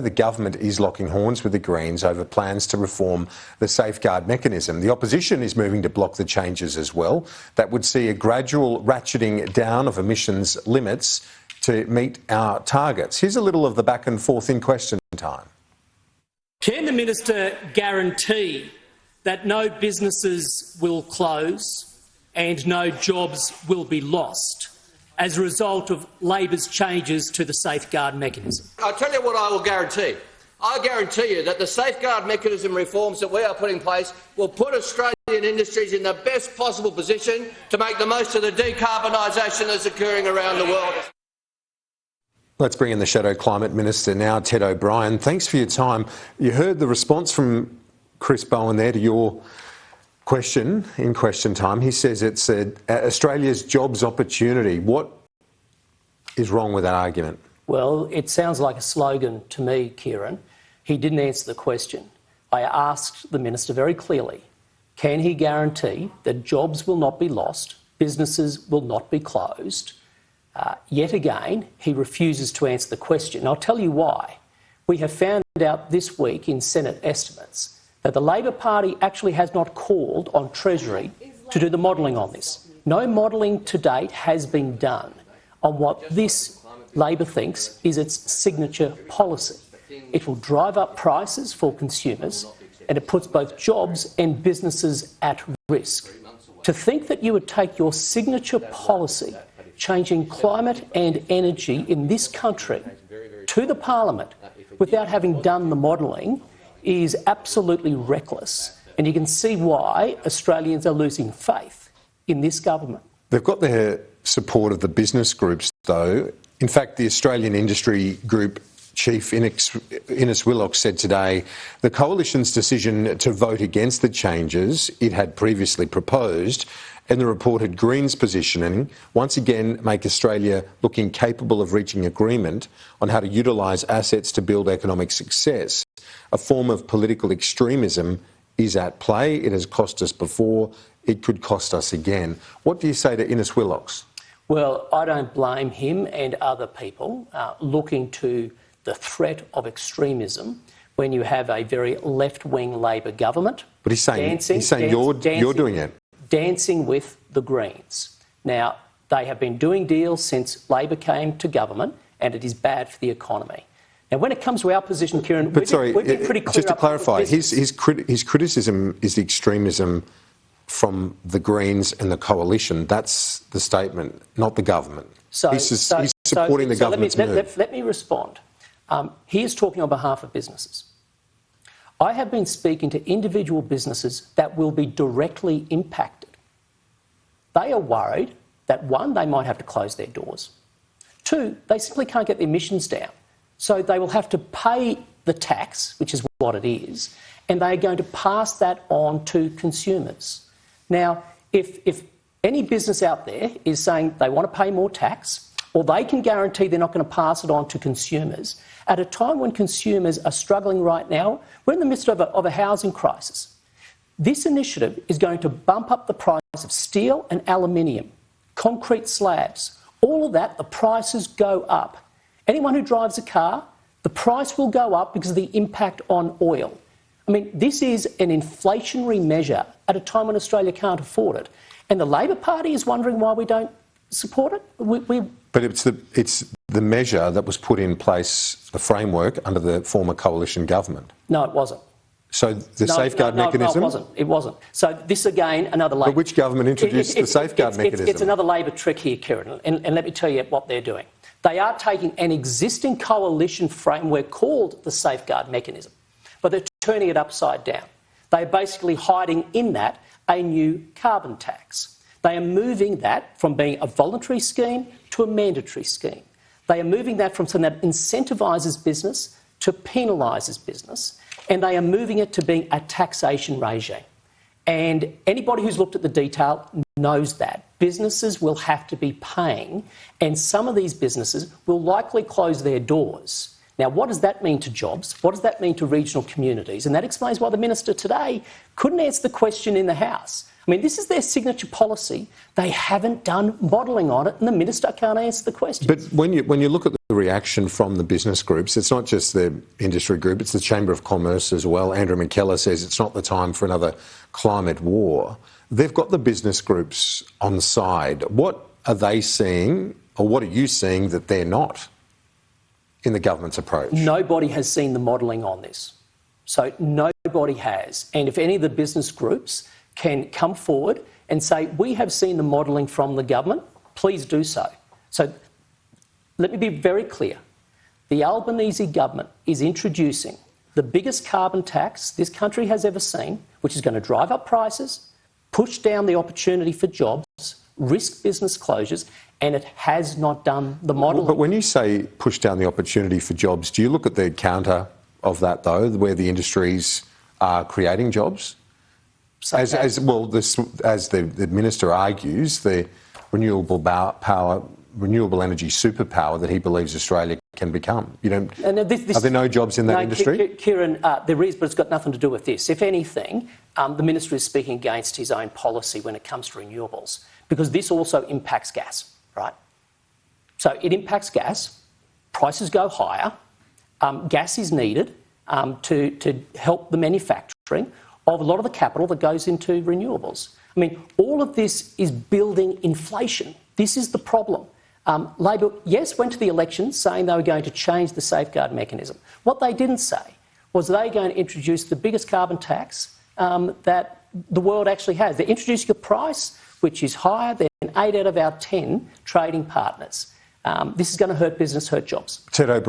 the government is locking horns with the Greens over plans to reform the safeguard mechanism. The opposition is moving to block the changes as well. That would see a gradual ratcheting down of emissions limits to meet our targets. Here's a little of the back and forth in question time. Can the minister guarantee that no businesses will close and no jobs will be lost as a result of Labor's changes to the safeguard mechanism? I'll tell you what I will guarantee. I guarantee you that the safeguard mechanism reforms that we are putting in place will put Australian industries in the best possible position to make the most of the decarbonisation that's occurring around the world. Let's bring in the Shadow Climate Minister now, Ted O'Brien. Thanks for your time. You heard the response from Chris Bowen there to your question in question time. He says it's Australia's jobs opportunity. What is wrong with that argument? Well, it sounds like a slogan to me, Kieran. He didn't answer the question. I asked the minister very clearly, can he guarantee that jobs will not be lost, businesses will not be closed? Yet again, he refuses to answer the question. I'll tell you why. We have found out this week in Senate estimates that the Labor Party actually has not called on Treasury to do the modelling on this. No modelling to date has been done on what this Labor thinks is its signature policy. It will drive up prices for consumers and it puts both jobs and businesses at risk. To think that you would take your signature policy, changing climate and energy in this country, to the Parliament without having done the modelling is absolutely reckless. And you can see why Australians are losing faith in this government. They've got the support of the business groups, though. In fact, the Australian Industry Group Chief Innes Willox said today the Coalition's decision to vote against the changes it had previously proposed and the reported Greens positioning once again make Australia look incapable of reaching agreement on how to utilise assets to build economic success. A form of political extremism is at play. It has cost us before. It could cost us again. What do you say to Innes Willox? Well, I don't blame him and other people looking to the threat of extremism when you have a very left-wing Labor government. But he's saying you're doing it. Dancing with the Greens. Now, they have been doing deals since Labor came to government, and it is bad for the economy. Now, when it comes to our position, Kieran, we've been pretty clear. Just to clarify, his criticism is the extremism from the Greens and the Coalition. That's the statement, not the government. He's supporting the government's move. Let me respond. He is talking on behalf of businesses. I have been speaking to individual businesses that will be directly impacted. They are worried that, one, they might have to close their doors. Two, they simply can't get the emissions down. So they will have to pay the tax, which is what it is, and they are going to pass that on to consumers. Now, if any business out there is saying they want to pay more tax, or they can guarantee they're not going to pass it on to consumers, at a time when consumers are struggling right now, we're in the midst of a housing crisis. This initiative is going to bump up the price of steel and aluminium, concrete slabs, all of that, the prices go up. Anyone who drives a car, the price will go up because of the impact on oil. I mean, this is an inflationary measure at a time when Australia can't afford it. And the Labor Party is wondering why we don't support it. But it's the measure that was put in place, the framework, under the former coalition government. No, it wasn't. So the safeguard mechanism? No, it wasn't. So this, again, another Labor... But which government introduced the safeguard mechanism? It's another Labor trick here, Kieran, and let me tell you what they're doing. They are taking an existing coalition framework called the safeguard mechanism, but they're turning it upside down. They're basically hiding in that a new carbon tax. They are moving that from being a voluntary scheme to a mandatory scheme. They are moving that from something that incentivises business to penalises business, and they are moving it to being a taxation regime. And anybody who's looked at the detail knows that. Businesses will have to be paying, and some of these businesses will likely close their doors. Now, what does that mean to jobs? What does that mean to regional communities? And that explains why the minister today couldn't answer the question in the House. I I mean, this is their signature policy. They haven't done modelling on it, and the minister can't answer the question. But when you look at the reaction from the business groups, it's not just the industry group, it's the Chamber of Commerce as well. Andrew McKellar says it's not the time for another climate war. They've got the business groups on side. What are they seeing, or what are you seeing that they're not in the government's approach? Nobody has seen the modelling on this. So nobody has. And if any of the business groups can come forward and say, we have seen the modelling from the government, please do so. So let me be very clear. The Albanese government is introducing the biggest carbon tax this country has ever seen, which is going to drive up prices, push down the opportunity for jobs, risk business closures, and it has not done the modelling. But when you say push down the opportunity for jobs, do you look at the counter of that, though, where the industries are creating jobs? So as the minister argues, the renewable energy superpower that he believes Australia can become. Are there no jobs in that industry? Kieran, there is, but it's got nothing to do with this. If anything, the minister is speaking against his own policy when it comes to renewables, because this also impacts gas, right? So it impacts gas, prices go higher, gas is needed to help the manufacturing of a lot of the capital that goes into renewables. I mean, all of this is building inflation. This is the problem. Labor, yes, went to the elections saying they were going to change the safeguard mechanism. What they didn't say was they were going to introduce the biggest carbon tax that the world actually has. They're introducing a price which is higher than 8 out of our 10 trading partners. This is going to hurt business, hurt jobs. Ted O'Brien.